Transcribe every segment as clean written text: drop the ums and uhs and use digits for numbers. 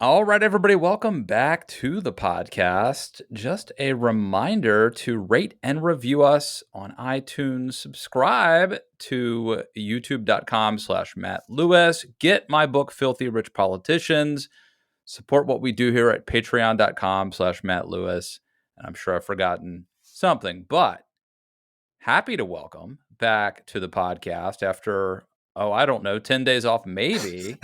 All right, everybody, welcome back to the podcast. Just a reminder to rate and review us on iTunes. Subscribe to youtube.com/Matt Lewis. Get my book, Filthy Rich Politicians. Support what we do here at patreon.com/Matt Lewis. And I'm sure I've forgotten something, but happy to welcome back to the podcast after, I don't know, 10 days off, maybe.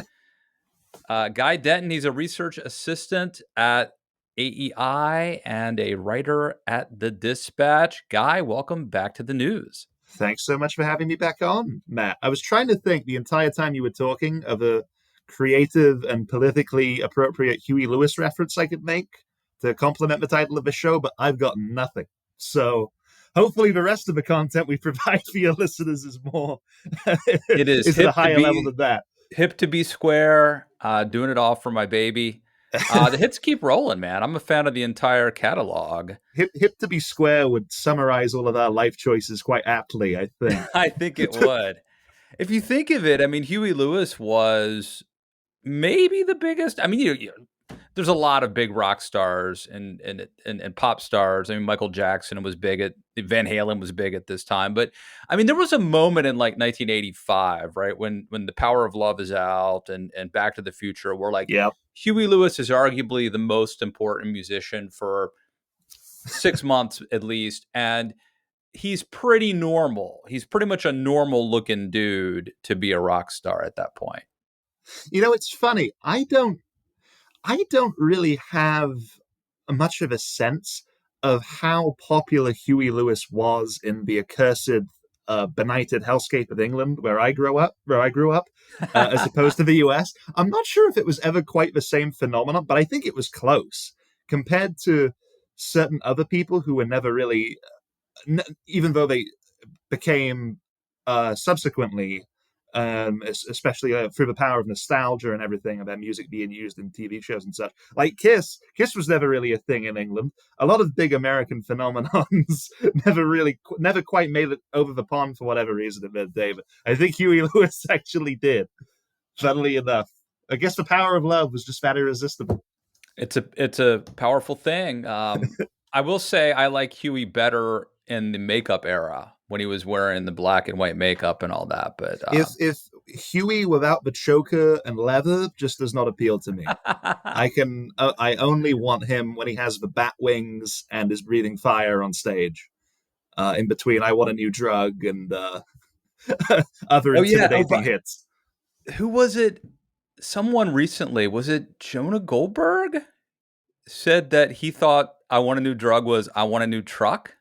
Guy Denton, he's a research assistant at AEI and a writer at The Dispatch. Guy, welcome back to the news. Thanks so much for having me back on, Matt. I was trying to think the entire time you were talking of a creative and politically appropriate Huey Lewis reference I could make to complement the title of the show, but I've got nothing. So hopefully the rest of the content we provide for your listeners is more It is at a higher level than that. Hip to be square, doing it all for my baby. The hits keep rolling, man. I'm a fan of the entire catalog. Hip to be square would summarize all of our life choices quite aptly, I think. I think it would. If you think of it, I mean, Huey Lewis was maybe the biggest. I mean, there's a lot of big rock stars and pop stars. I mean, Michael Jackson was big Van Halen was big at this time. But I mean, there was a moment in like 1985, right, when The Power of Love is out and Back to the Future, where like Huey Lewis is arguably the most important musician for 6 months at least, and he's pretty normal. He's pretty much a normal looking dude to be a rock star at that point. You know, it's funny. I don't really have much of a sense of how popular Huey Lewis was in the accursed, benighted hellscape of England, where I grew up, as opposed to the US. I'm not sure if it was ever quite the same phenomenon, but I think it was close compared to certain other people who were never really, even though they became subsequently, especially through the power of nostalgia and everything, and their music being used in TV shows and such. Like Kiss was never really a thing in England. A lot of big American phenomenons never quite made it over the pond for whatever reason in their day. But I think Huey Lewis actually did. Funnily enough, I guess the power of love was just that irresistible. It's a powerful thing. I will say I like Huey better in the makeup era when he was wearing the black and white makeup and all that. But if Huey without the choker and leather just does not appeal to me. I only want him when he has the bat wings and is breathing fire on stage. In between, I Want a New Drug and other intimidating hits. Who was it? Someone recently, was it Jonah Goldberg, said that he thought I Want a New Drug was I Want a New Truck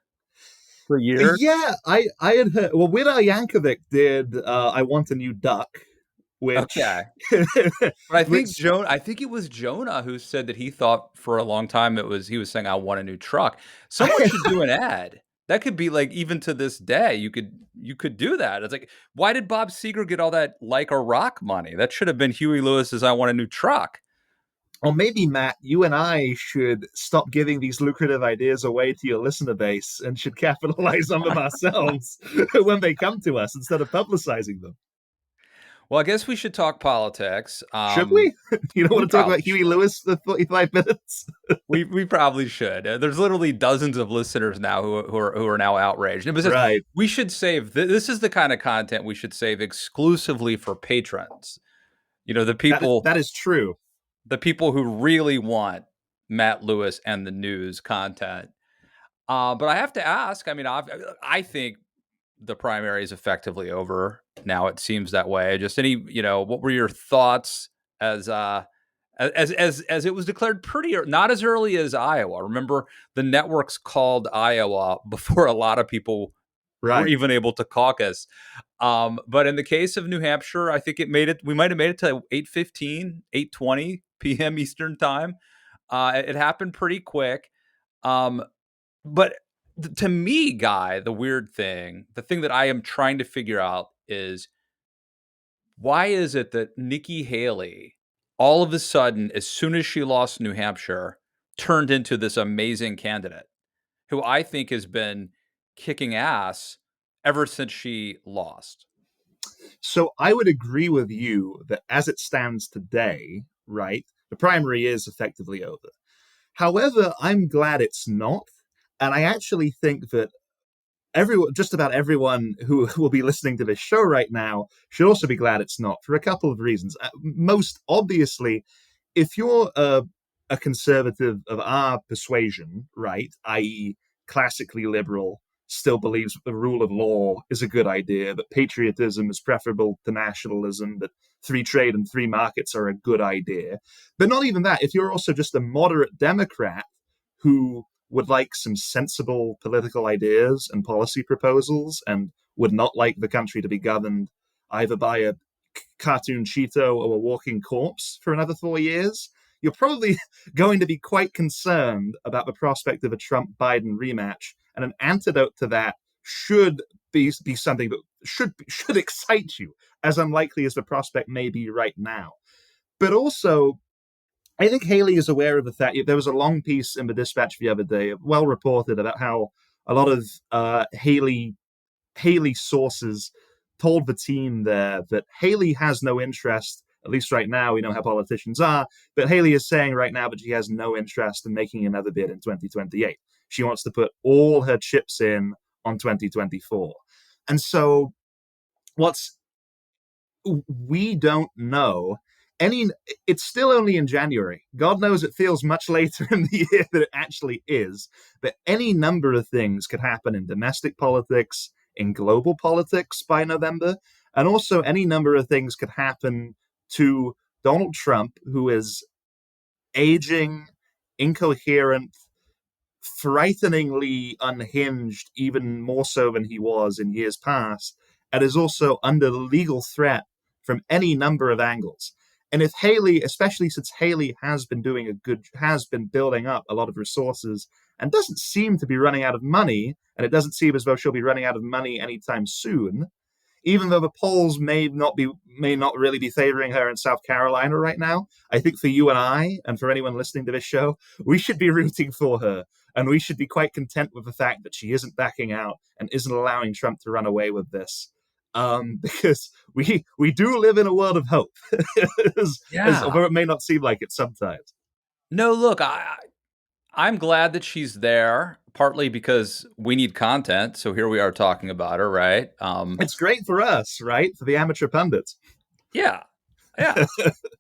for years? Yeah, I had heard. Well, Weird Al Yankovic did I Want a New Duck, which... Okay. But I think it was Jonah who said that he thought for a long time he was saying I want a new truck. Someone should do an ad. That could be like, even to this day, you could do that. It's like, why did Bob Seger get all that Like a Rock money? That should have been Huey Lewis's I Want a New Truck. Or maybe, Matt, you and I should stop giving these lucrative ideas away to your listener base and should capitalize on them ourselves when they come to us instead of publicizing them. Well, I guess we should talk politics. Should we? You don't want to talk about Huey Lewis for 45 minutes? we probably should. There's literally dozens of listeners now who are now outraged. Right. We should save. This is the kind of content we should save exclusively for patrons. You know, the people that is true. The people who really want Matt Lewis and the news content. But I have to ask. I mean, I think the primary is effectively over now. It seems that way. Just what were your thoughts as it was declared not as early as Iowa? Remember, the networks called Iowa before a lot of people were even able to caucus. But in the case of New Hampshire, I think we might have made it to 8:15, 8:20 p.m. Eastern time. It happened pretty quick. But to me, Guy, the thing that I am trying to figure out is, why is it that Nikki Haley, all of a sudden, as soon as she lost New Hampshire, turned into this amazing candidate who I think has been kicking ass ever since she lost? So I would agree with you that as it stands today, right, The primary is effectively over. However, I'm glad it's not. And I actually think that just about everyone who will be listening to this show right now should also be glad it's not for a couple of reasons. Most obviously, if you're a conservative of our persuasion, right, i.e., classically liberal, still believes that the rule of law is a good idea, that patriotism is preferable to nationalism, that free trade and free markets are a good idea. But not even that, if you're also just a moderate Democrat who would like some sensible political ideas and policy proposals and would not like the country to be governed either by a cartoon Cheeto or a walking corpse for another 4 years, you're probably going to be quite concerned about the prospect of a Trump Biden rematch. And an antidote to that should be something that should excite you, as unlikely as the prospect may be right now. But also, I think Haley is aware of the fact there was a long piece in the Dispatch the other day, well reported, about how a lot of Haley sources told the team there that Haley has no interest, at least right now, we know how politicians are, but Haley is saying right now that she has no interest in making another bid in 2028. She wants to put all her chips in on 2024. And so what's we don't know any it's still only in January. God knows it feels much later in the year than it actually is, but any number of things could happen in domestic politics, in global politics by November, and also any number of things could happen to Donald Trump, who is aging, incoherent, frighteningly unhinged, even more so than he was in years past, and is also under legal threat from any number of angles. And if Haley, especially since Haley has been has been building up a lot of resources and doesn't seem to be running out of money, and it doesn't seem as though she'll be running out of money anytime soon, even though the polls may not really be favoring her in South Carolina right now, I think for you and I, and for anyone listening to this show, we should be rooting for her. And we should be quite content with the fact that she isn't backing out and isn't allowing Trump to run away with this. Because we do live in a world of hope, Yeah. although it may not seem like it sometimes. No, look, I'm glad that she's there, partly because we need content. So here we are talking about her, right? It's great for us, right? For the amateur pundits. Yeah. Yeah.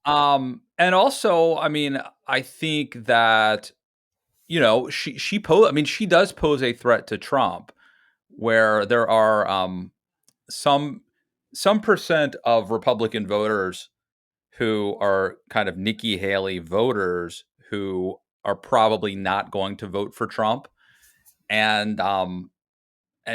And also, I mean, I think that, I mean, she does pose a threat to Trump, where there are some percent of Republican voters who are kind of Nikki Haley voters who are probably not going to vote for Trump, and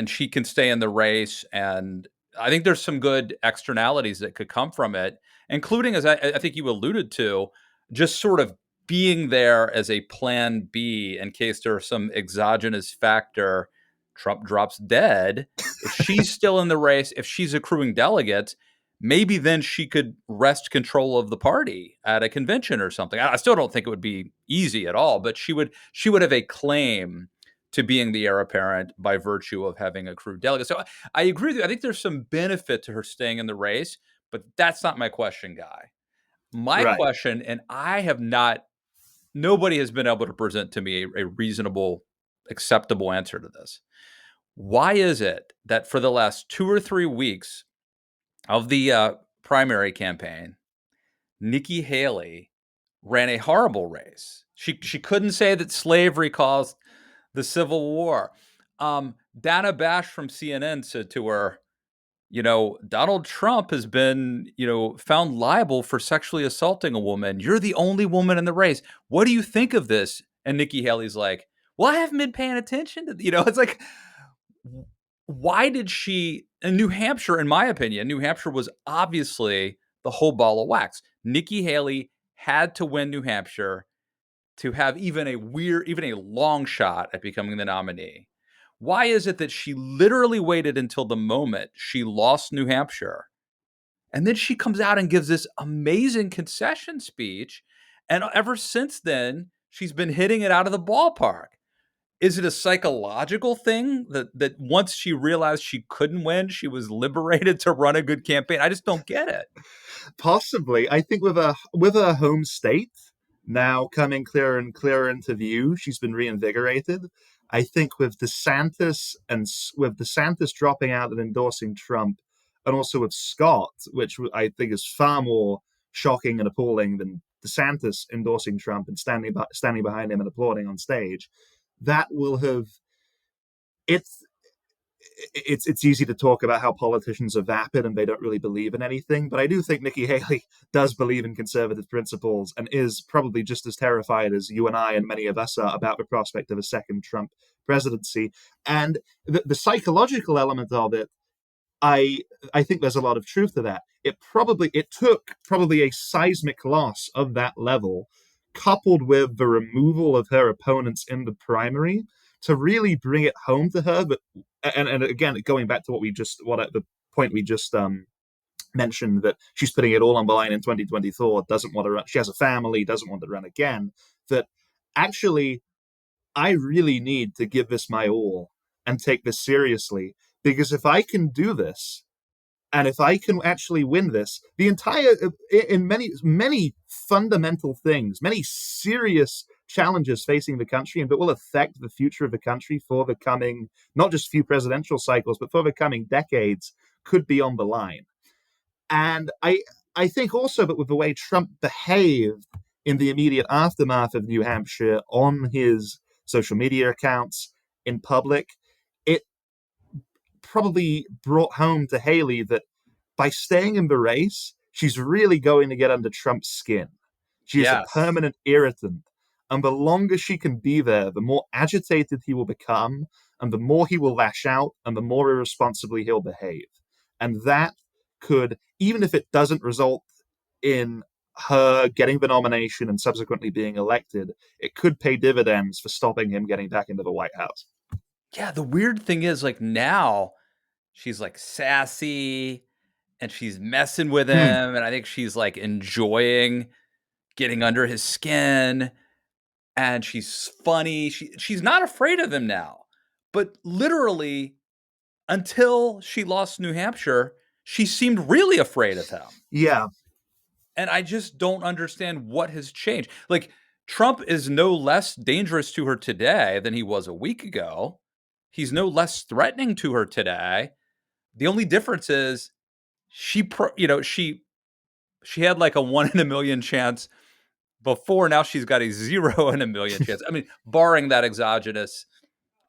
she can stay in the race. And I think there's some good externalities that could come from it, including, as I think you alluded to, just sort of being there as a plan B in case there's some exogenous factor. Trump drops dead. If she's still in the race, if she's accruing delegates, maybe then she could wrest control of the party at a convention or something. I still don't think it would be easy at all, but she would have a claim to being the heir apparent by virtue of having accrued delegates. So I agree with you. I think there's some benefit to her staying in the race, but that's not my question, Guy. My Right. question, and I have not, nobody has been able to present to me a reasonable, acceptable answer to this. Why is it that for the last 2 or 3 weeks of the primary campaign, Nikki Haley ran a horrible race? She couldn't say that slavery caused the Civil War. Dana Bash from CNN said to her, Donald Trump has been, found liable for sexually assaulting a woman. You're the only woman in the race. What do you think of this? And Nikki Haley's like, well, I haven't been paying attention to, it's like, why did she, in New Hampshire, in my opinion, New Hampshire was obviously the whole ball of wax. Nikki Haley had to win New Hampshire to have even a long shot at becoming the nominee. Why is it that she literally waited until the moment she lost New Hampshire, and then she comes out and gives this amazing concession speech, and ever since then, she's been hitting it out of the ballpark? Is it a psychological thing that once she realized she couldn't win, she was liberated to run a good campaign? I just don't get it. Possibly. I think with a home state now coming clearer and clearer into view. She's been reinvigorated. I think with DeSantis dropping out and endorsing Trump, and also with Scott, which I think is far more shocking and appalling than DeSantis endorsing Trump and standing behind him and applauding on stage, that will have it's it's easy to talk about how politicians are vapid and they don't really believe in anything, but I do think Nikki Haley does believe in conservative principles and is probably just as terrified as you and I and many of us are about the prospect of a second Trump presidency. And the psychological element of it, I I think there's a lot of truth to that. It took probably a seismic loss of that level, coupled with the removal of her opponents in the primary, to really bring it home to her. But and again, going back to what at the point we just mentioned, that she's putting it all on the line in 2024, doesn't want to run. She has a family, doesn't want to run again. That actually, I really need to give this my all and take this seriously, because if I can do this, and if I can actually win this, the entire, in many fundamental things, many serious challenges facing the country, and that will affect the future of the country for the coming, not just few presidential cycles, but for the coming decades, could be on the line. And I think also that with the way Trump behaved in the immediate aftermath of New Hampshire on his social media accounts in public, it probably brought home to Haley that by staying in the race, she's really going to get under Trump's skin. She is a Yes. permanent irritant. And the longer she can be there, the more agitated he will become, and the more he will lash out, and the more irresponsibly he'll behave. And that could, even if it doesn't result in her getting the nomination and subsequently being elected, it could pay dividends for stopping him getting back into the White House. Yeah, the weird thing is, like, now she's like sassy and she's messing with Hmm. him, and I think she's like enjoying getting under his skin, and she's funny. She's not afraid of him now. But literally until she lost New Hampshire, she seemed really afraid of him. Yeah. And I just don't understand what has changed. Like, Trump is no less dangerous to her today than he was a week ago. He's no less threatening to her today. The only difference is she had like a 1 in a million chance before. Now she's got a 0 in a million chance. I mean, barring that exogenous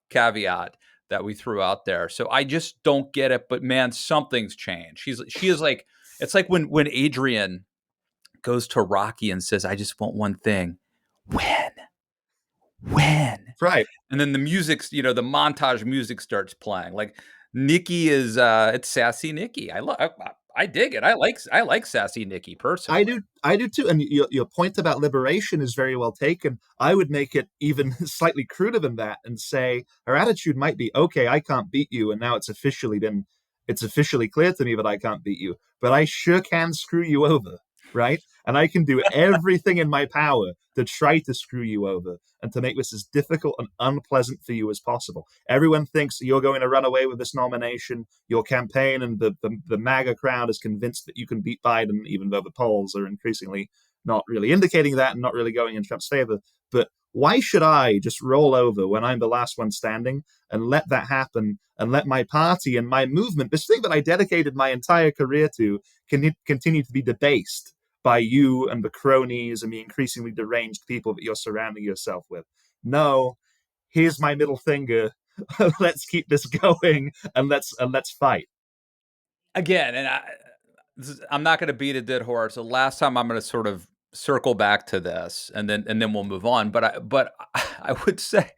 caveat that we threw out there. So I just don't get it. But man, something's changed. She is like, it's like when Adrian goes to Rocky and says, "I just want one thing, win, win." Right. And then the music's, the montage music starts playing. Like, Nikki is, it's sassy Nikki. I dig it. I like sassy Nikki I personally. do, I do too. And your point about liberation is very well taken. I would make it even slightly cruder than that and say her attitude might be, okay, I can't beat you, and now it's officially clear to me that I can't beat you, but I sure can screw you over, right? And I can do everything in my power to try to screw you over and to make this as difficult and unpleasant for you as possible. Everyone thinks you're going to run away with this nomination. Your campaign and the MAGA crowd is convinced that you can beat Biden, even though the polls are increasingly not really indicating that and not really going in Trump's favor. But why should I just roll over when I'm the last one standing and let that happen and let my party and my movement, this thing that I dedicated my entire career to, continue to be debased by you and the cronies and the increasingly deranged people that you're surrounding yourself with? No, here's my middle finger. Let's keep this going, and let's fight. Again, and I'm not going to beat a dead horse. The last time I'm going to sort of circle back to this, and then we'll move on. But I would say,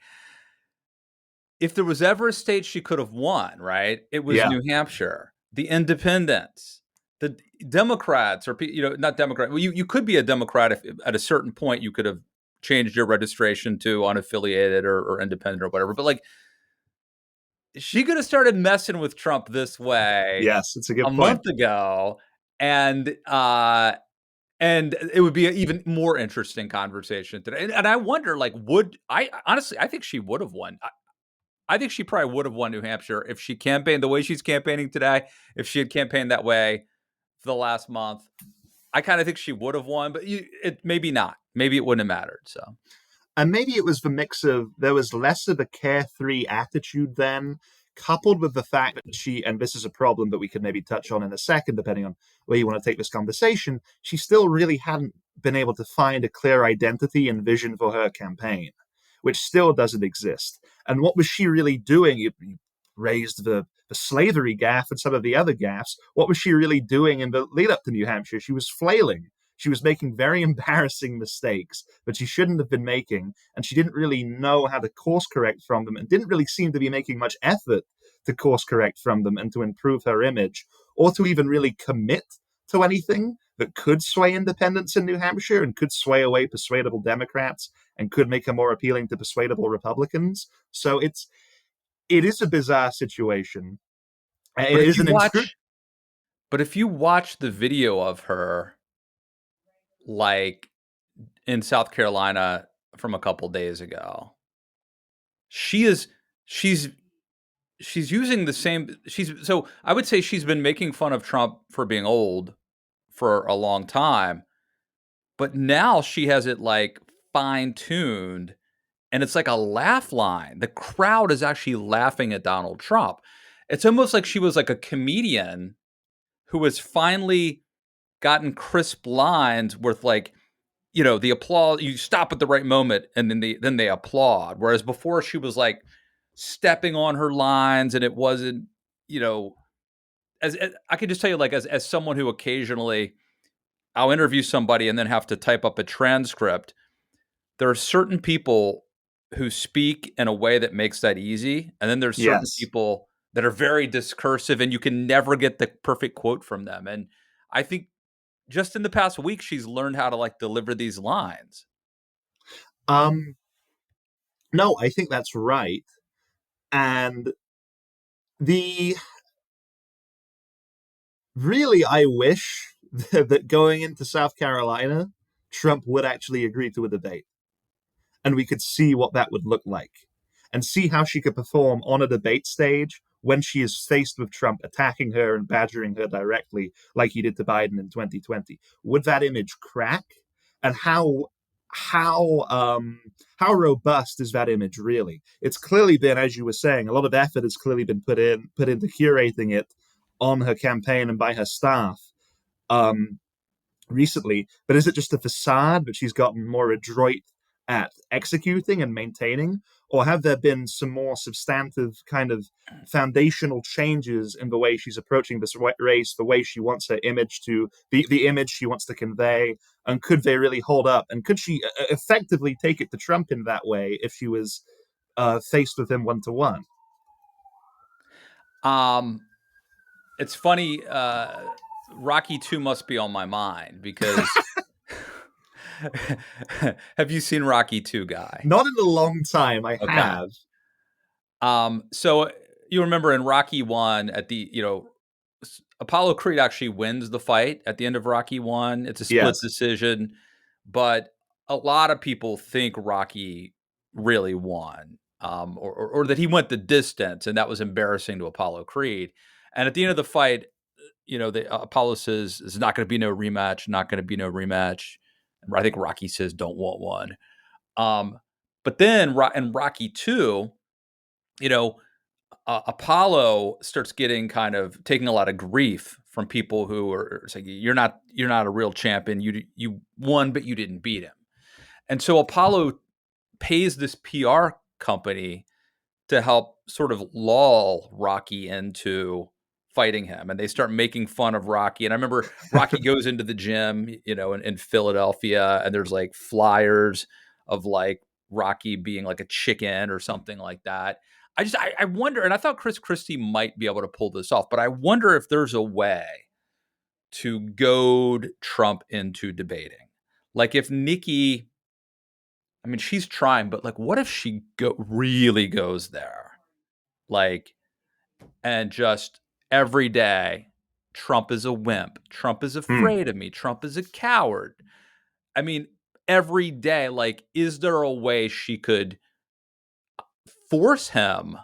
if there was ever a state she could have won, right, it was Yeah, New Hampshire. The independents, the Democrats, or not Democrat. Well, you could be a Democrat if at a certain point you could have changed your registration to unaffiliated or independent or whatever. But like, she could have started messing with Trump this way yes, it's a a good point. month ago, and and it would be an even more interesting conversation today. And I wonder, like, would I honestly? I think she would have won. I think she probably would have won New Hampshire if she campaigned the way she's campaigning today. If she had campaigned that way for the last month, I kind of think she would have won. But maybe not. maybe it wouldn't have mattered. So And maybe it was the mix of there was less of a carefree attitude then, coupled with the fact that she, and this is a problem that we could maybe touch on in a second, depending on where you want to take this conversation, she still really hadn't been able to find a clear identity and vision for her campaign, which still doesn't exist. And what was she really doing? You raised the slavery gaffe and some of the other gaffes. What was she really doing in the lead up to New Hampshire? She was flailing. She was making very embarrassing mistakes that she shouldn't have been making, and she didn't really know how to course correct from them, and didn't really seem to be making much effort to course correct from them and to improve her image, or to even really commit to anything that could sway independents in New Hampshire and could sway away persuadable Democrats and could make her more appealing to persuadable Republicans. So it is a bizarre situation. It but if is you an inscrutable. watch but if you watch the video of her, like in South Carolina from a couple days ago, she is she's she's using the same she's so I would say she's been making fun of Trump for being old for a long time, but now she has it like fine tuned, and it's like a laugh line. The crowd is actually laughing at Donald Trump. It's almost like she was like a comedian who has finally gotten crisp lines with like, the applause. You stop at the right moment, and then they applaud. Whereas before she was like stepping on her lines, and it wasn't, you know, as I can just tell you, like as someone who occasionally I'll interview somebody and then have to type up a transcript. There are certain people who speak in a way that makes that easy, and then there's certain Yes. people that are very discursive, and you can never get the perfect quote from them. And I think just in the past week, she's learned how to like deliver these lines. Um, no, I think that's right. And the really, I wish that going into South Carolina, Trump would actually agree to a debate, and we could see what that would look like, and see how she could perform on a debate stage when she is faced with Trump attacking her and badgering her directly, like he did to Biden in 2020. Would that image crack? And how how robust is that image really? It's clearly been, as you were saying, a lot of effort has clearly been put into curating it on her campaign and by her staff um, recently. But is it just a facade that she's gotten more adroit at executing and maintaining, or have there been some more substantive kind of foundational changes in the way she's approaching this race, the way she wants her image to the image she wants to convey, and could they really hold up? And could she effectively take it to Trump in that way if she was faced with him 1-to-1? Um, it's funny. Rocky 2 must be on my mind because have you seen Rocky 2, guy? Not in a long time. I Okay. have. So you remember in Rocky 1 at the, Apollo Creed actually wins the fight at the end of Rocky 1. It's a split Yes. decision, but a lot of people think Rocky really won, or that he went the distance, and that was embarrassing to Apollo Creed. And at the end of the fight, Apollo says, "There's not going to be no rematch. Not going to be no rematch." And I think Rocky says, "Don't want one." Um, but then in Rocky 2, you know, Apollo starts getting kind of taking a lot of grief from people who are saying, "You're not a real champion. You won, but you didn't beat him." And so Apollo pays this PR company to help sort of lull Rocky into fighting him. And they start making fun of Rocky. And I remember Rocky goes into the gym, in Philadelphia, and there's like flyers of like Rocky being like a chicken or something like that. I wonder, and I thought Chris Christie might be able to pull this off, but I wonder if there's a way to goad Trump into debating. Like if Nikki, I mean, she's trying, but like, what if she really goes there? Like, and just every day, Trump is a wimp. Trump is Hmm. afraid of me. Trump is a coward. I mean, every day, like, is there a way she could force him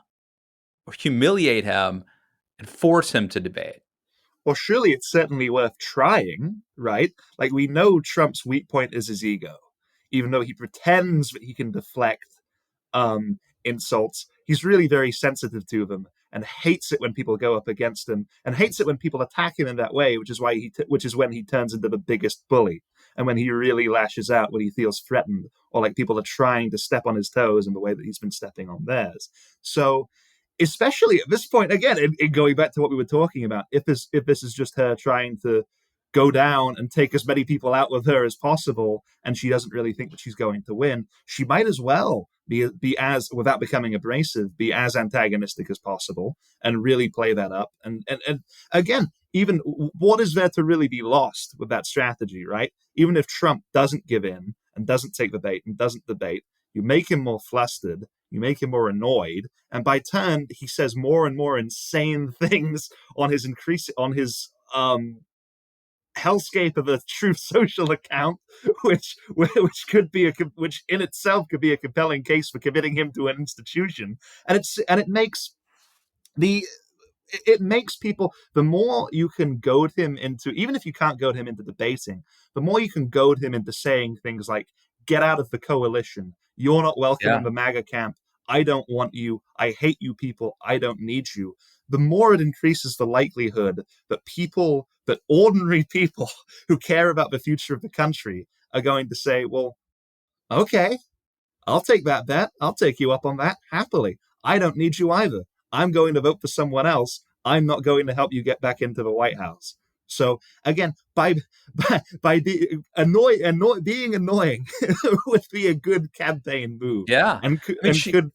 or humiliate him and force him to debate? Well, surely it's certainly worth trying, right? Like, we know Trump's weak point is his ego. even though he pretends that he can deflect insults, he's really very sensitive to them and hates it when people go up against him and hates it when people attack him in that way, which is when he turns into the biggest bully and when he really lashes out when he feels threatened or like people are trying to step on his toes in the way that he's been stepping on theirs. So especially at this point, again, in going back to what we were talking about, if this is just her trying to go down and take as many people out with her as possible, and she doesn't really think that she's going to win, she might as well be as, without becoming abrasive, be as antagonistic as possible and really play that up. And again, even what is there to really be lost with that strategy, right? Even if Trump doesn't give in and doesn't take the bait and doesn't debate, you make him more flustered, you make him more annoyed, and by turn he says more and more insane things on his hellscape of a Truth Social account, which in itself could be a compelling case for committing him to an institution, and the it makes people, the more you can goad him into, even if you can't goad him into debating, the more you can goad him into saying things like, get out of the coalition, you're not welcome in Yeah. the MAGA camp, I don't want you, I hate you people, I don't need you, the more it increases the likelihood that ordinary people who care about the future of the country are going to say, well, okay, I'll take that bet. I'll take you up on that happily. I don't need you either. I'm going to vote for someone else. I'm not going to help you get back into the White House. So again, being annoying would be a good campaign move, Yeah. and I mean, could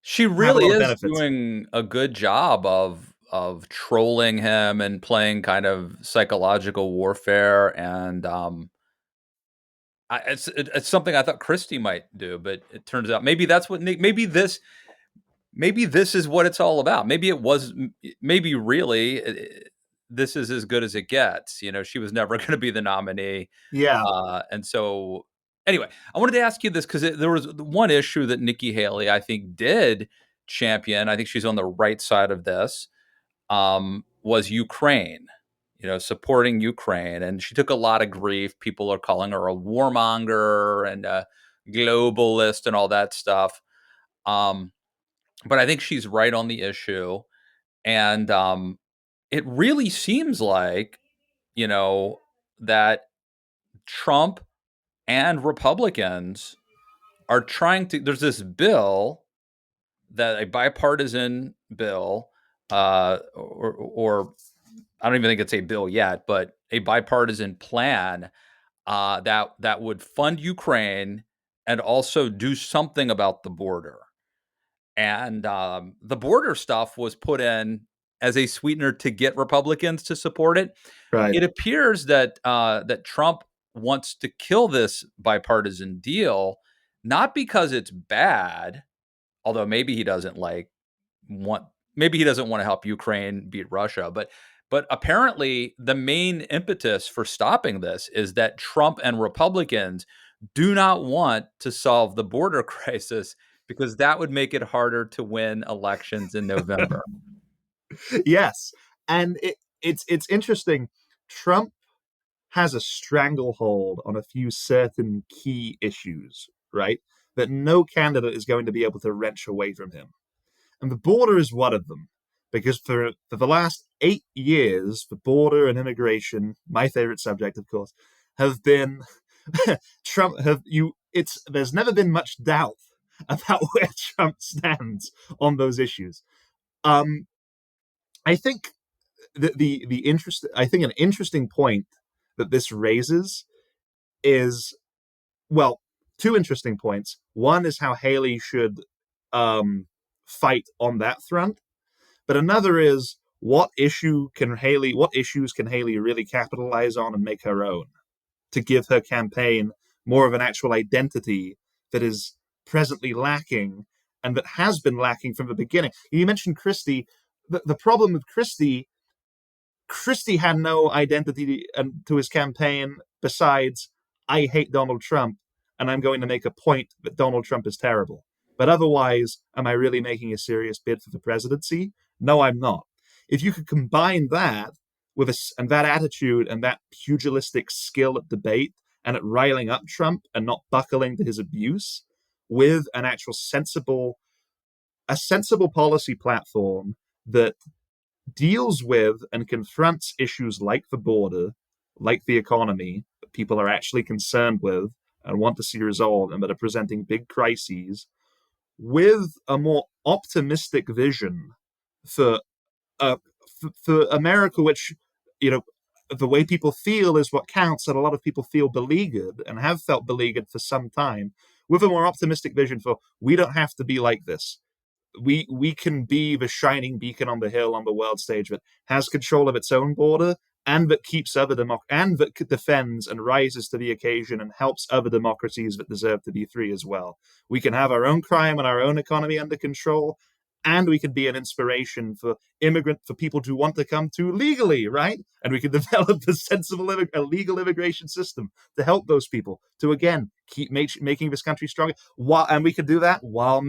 she have a really lot of is benefits. doing a good job of trolling him and playing kind of psychological warfare, and it's something I thought Christie might do, but it turns out maybe that's what maybe this is what it's all about. Maybe it was maybe really this is as good as it gets. You know, she was never going to be the nominee, Yeah, and so anyway, I wanted to ask you this because there was one issue that Nikki Haley I think did champion. I think she's on the right side of this. Was Ukraine, you know, supporting Ukraine. And she took a lot of grief. People are calling her a warmonger and a globalist and all that stuff. Um, but I think she's right on the issue. And it really seems like, you know, that Trump and Republicans are trying to, there's this bill that a bipartisan bill, or I don't even think it's a bill yet, but a bipartisan plan that would fund Ukraine and also do something about the border. And the border stuff was put in as a sweetener to get Republicans to support it. right. It appears that Trump wants to kill this bipartisan deal, not because it's bad, although maybe he doesn't want maybe he doesn't want to help Ukraine beat Russia, but apparently the main impetus for stopping this is that Trump and Republicans do not want to solve the border crisis because that would make it harder to win elections in November. Yes, and it's interesting. Trump has a stranglehold on a few certain key issues, right? That no candidate is going to be able to wrench away from him. And the border is one of them. Because for the last 8 years, the border and immigration, my favorite subject, of course, have been Trump have you it's there's never been much doubt about where Trump stands on those issues. Um I think an interesting point that this raises is, well, two interesting points. One is how Haley should fight on that front, but another is what issues can Haley really capitalize on and make her own to give her campaign more of an actual identity that is presently lacking and that has been lacking from the beginning. You mentioned Christie. The problem with Christie had no identity to his campaign besides, I hate Donald Trump and I'm going to make a point that Donald Trump is terrible. But otherwise, am I really making a serious bid for the presidency? No, I'm not. If you could combine that and that attitude and that pugilistic skill at debate and at riling up Trump and not buckling to his abuse with an actual a sensible policy platform that deals with and confronts issues like the border, like the economy, that people are actually concerned with and want to see resolved and that are presenting big crises, with a more optimistic vision for uh, for America, which, you know, the way people feel is what counts, and a lot of people feel beleaguered and have felt beleaguered for some time, with a more optimistic vision for we don't have to be like this. We can be the shining beacon on the hill on the world stage that has control of its own border and that keeps other and that defends and rises to the occasion and helps other democracies that deserve to be free as well. We can have our own crime and our own economy under control, and we can be an inspiration for people who want to come to legally, right? And we can develop a sensible a legal immigration system to help those people to again keep making this country stronger. And we can do that while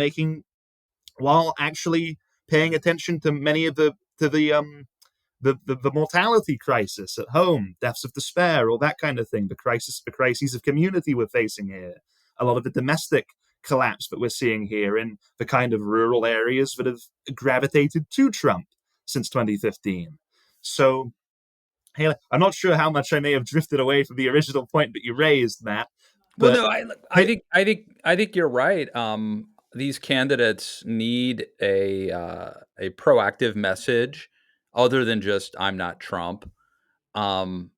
actually paying attention to many of the mortality crisis at home, deaths of despair, all that kind of thing, the crises of community we're facing here, a lot of the domestic collapse that we're seeing here in the kind of rural areas that have gravitated to Trump since 2015. So, hey, I'm not sure how much I may have drifted away from the original point that you raised, Matt, Well, but no, I think you're right. These candidates need a proactive message other than just "I'm not Trump." Um,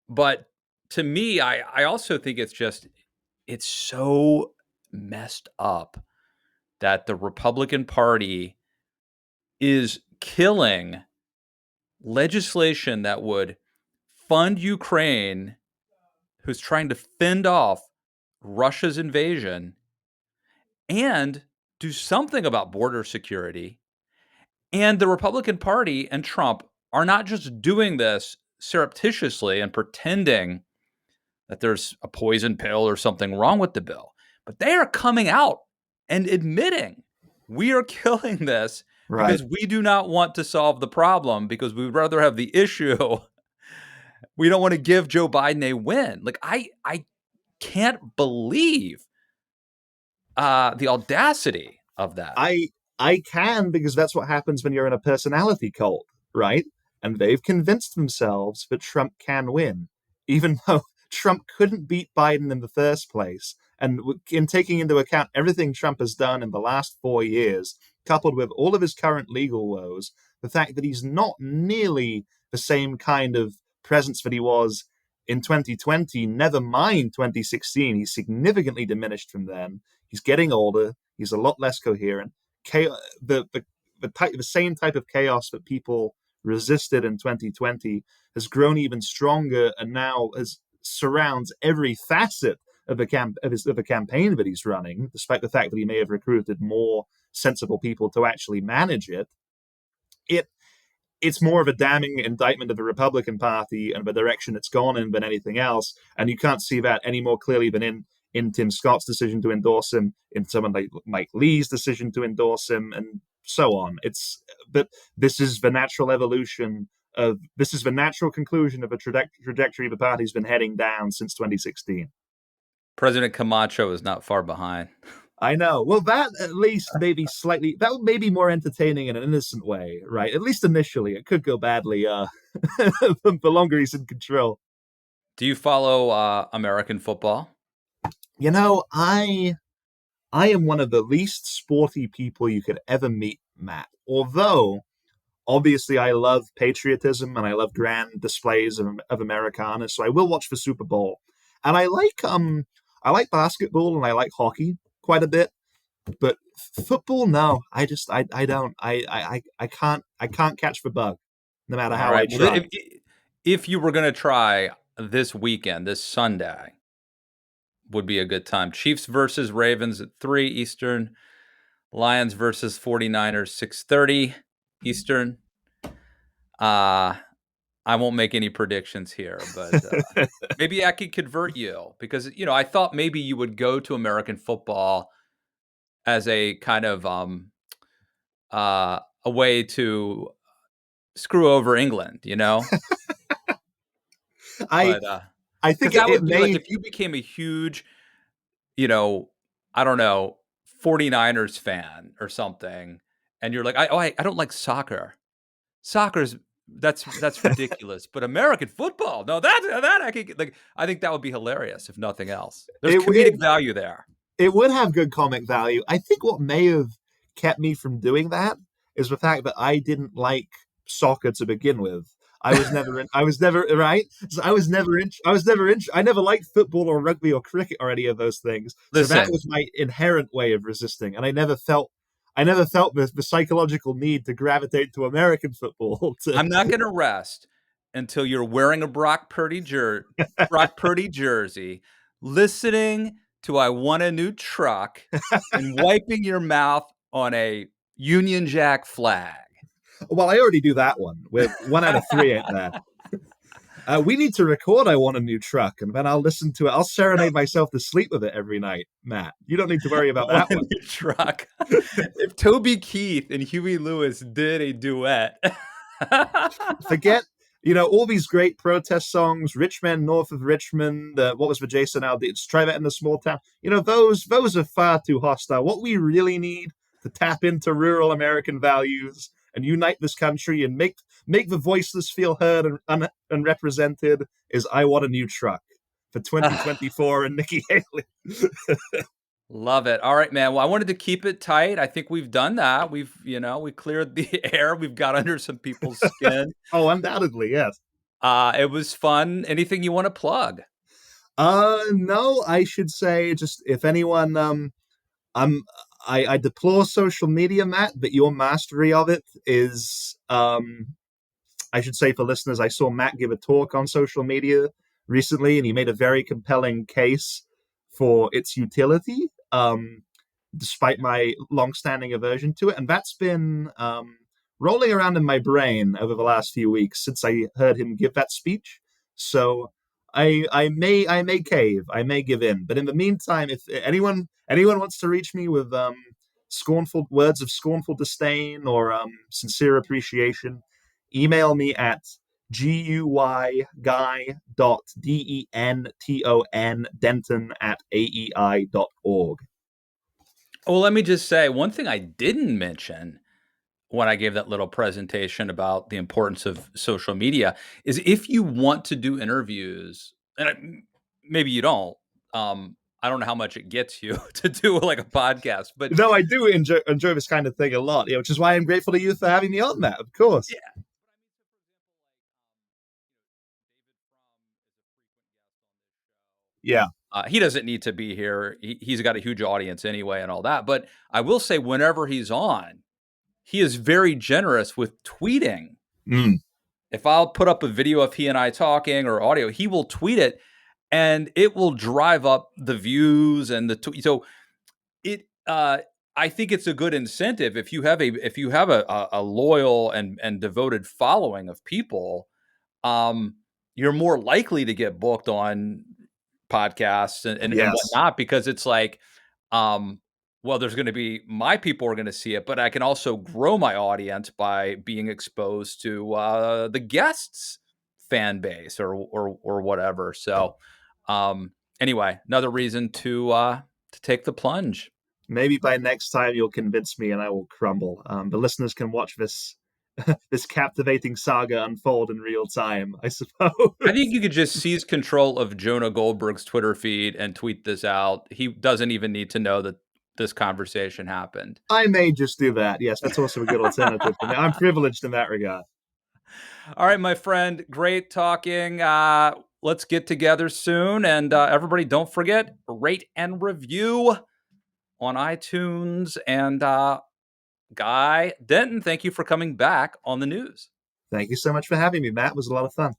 but to me, I also think it's so messed up that the Republican Party is killing legislation that would fund Ukraine, who's trying to fend off Russia's invasion, and do something about border security. And the Republican Party and Trump are not just doing this surreptitiously and pretending that there's a poison pill or something wrong with the bill, but they are coming out and admitting we are killing this right. because we do not want to solve the problem because we would rather have the issue. We don't want to give Joe Biden a win. Like I can't believe the audacity of that. I I can, because that's what happens when you're in a personality cult, right? And they've convinced themselves that Trump can win, even though Trump couldn't beat Biden in the first place. And in taking into account everything Trump has done in the last 4 years, coupled with all of his current legal woes, the fact that he's not nearly the same kind of presence that he was in 2020, never mind 2016, he's significantly diminished from then. He's getting older. He's a lot less coherent. Chaos, the same type of chaos that people resisted in 2020 has grown even stronger, and now surrounds every facet of the campaign that he's running, despite the fact that he may have recruited more sensible people to actually manage it. It it's more of a damning indictment of the Republican Party and the direction it's gone in than anything else. And you can't see that any more clearly than in Tim Scott's decision to endorse him, in someone like Mike Lee's decision to endorse him, and so on. But this is the natural evolution this is the natural conclusion of a trajectory the party's been heading down since 2016. President Camacho is not far behind. I know. Well, that at least that may be more entertaining in an innocent way, right? At least initially. It could go badly the longer he's in control. Do you follow American football? You know, I am one of the least sporty people you could ever meet, Matt. Although obviously I love patriotism and I love grand displays of Americana, so I will watch the Super Bowl. And I like basketball and I like hockey quite a bit, but football, no. I don't I can't catch the bug, no matter All how I right. Well, try. if you were going to try this weekend, this Sunday would be a good time. Chiefs versus Ravens at 3 Eastern. Lions versus 49ers 6:30 Eastern. Uh I won't make any predictions here, but maybe I could convert you because I thought maybe you would go to American football as a kind of a way to screw over England, I But I Because think that it would be like may. if you became a huge, you know, I don't know, 49ers fan or something, and you're like, I don't like soccer. Soccer's that's ridiculous, but American football, no, that I could like. I think that would be hilarious if nothing else. There's It, it comedic value there. it would have good comic value. I think what may have kept me from doing that is the fact that I didn't like soccer to begin with. I was never right. So I never liked football or rugby or cricket or any of those things. So that Listen, was my inherent way of resisting, and I never felt the psychological need to gravitate to American football. I'm not going to rest until you're wearing a Brock Purdy jersey, listening to "I Want a New Truck," and wiping your mouth on a Union Jack flag. Well, I already do that one. With one out of three ain't there. We need to record "I Want a New Truck," and then I'll listen to it. I'll serenade myself to sleep with it every night, Matt. You don't need to worry about On that a one. new truck. If Toby Keith and Huey Lewis did a duet. Forget, all these great protest songs, "Rich Men North of Richmond," what was the Jason Aldean? Try that in the small town. Those are far too hostile. What we really need to tap into rural American values and unite this country and make the voiceless feel heard and represented is "I Want a New Truck" for 2024 and Nikki Haley. Love it. All right, man. Well, I wanted to keep it tight. I think we've done that. We cleared the air. We've got under some people's skin. Oh, undoubtedly, yes. It was fun. Anything you want to plug? No, I should say just if anyone I'm I deplore social media, Matt, but your mastery of it is I should say for listeners, I saw Matt give a talk on social media recently, and he made a very compelling case for its utility, despite my long-standing aversion to it, and that's been rolling around in my brain over the last few weeks since I heard him give that speech. So I may cave, I may give in, but in the meantime, if anyone wants to reach me with scornful words of scornful disdain or sincere appreciation, email me at guyguy.denton denton@aei.org. Well, let me just say one thing I didn't mention when I gave that little presentation about the importance of social media is if you want to do interviews, and maybe you don't, I don't know how much it gets you to do like a podcast, but No, I do enjoy this kind of thing a lot, which is why I'm grateful to you for having me on that, of course. yeah. Yeah. He doesn't need to be here. He's got a huge audience anyway and all that. But I will say, whenever he's on, he is very generous with tweeting. Mm. If I'll put up a video of he and I talking or audio, he will tweet it and it will drive up the views and the tweet. So it, I think it's a good incentive if you have a loyal and devoted following of people, you're more likely to get booked on podcasts and Yes. whatnot because it's like, well, there's going to be my people are going to see it, but I can also grow my audience by being exposed to the guests' fan base or whatever. So, anyway, another reason to take the plunge. Maybe by next time you'll convince me and I will crumble. The listeners can watch this this captivating saga unfold in real time, I suppose. I think you could just seize control of Jonah Goldberg's Twitter feed and tweet this out. He doesn't even need to know that this conversation happened. I may just do that. Yes, that's also a good alternative for me. I'm privileged in that regard. All right, my friend, great talking. Let's get together soon. And everybody, don't forget, rate and review on iTunes. And Guy Denton, thank you for coming back on the news. Thank you so much for having me, Matt. It was a lot of fun.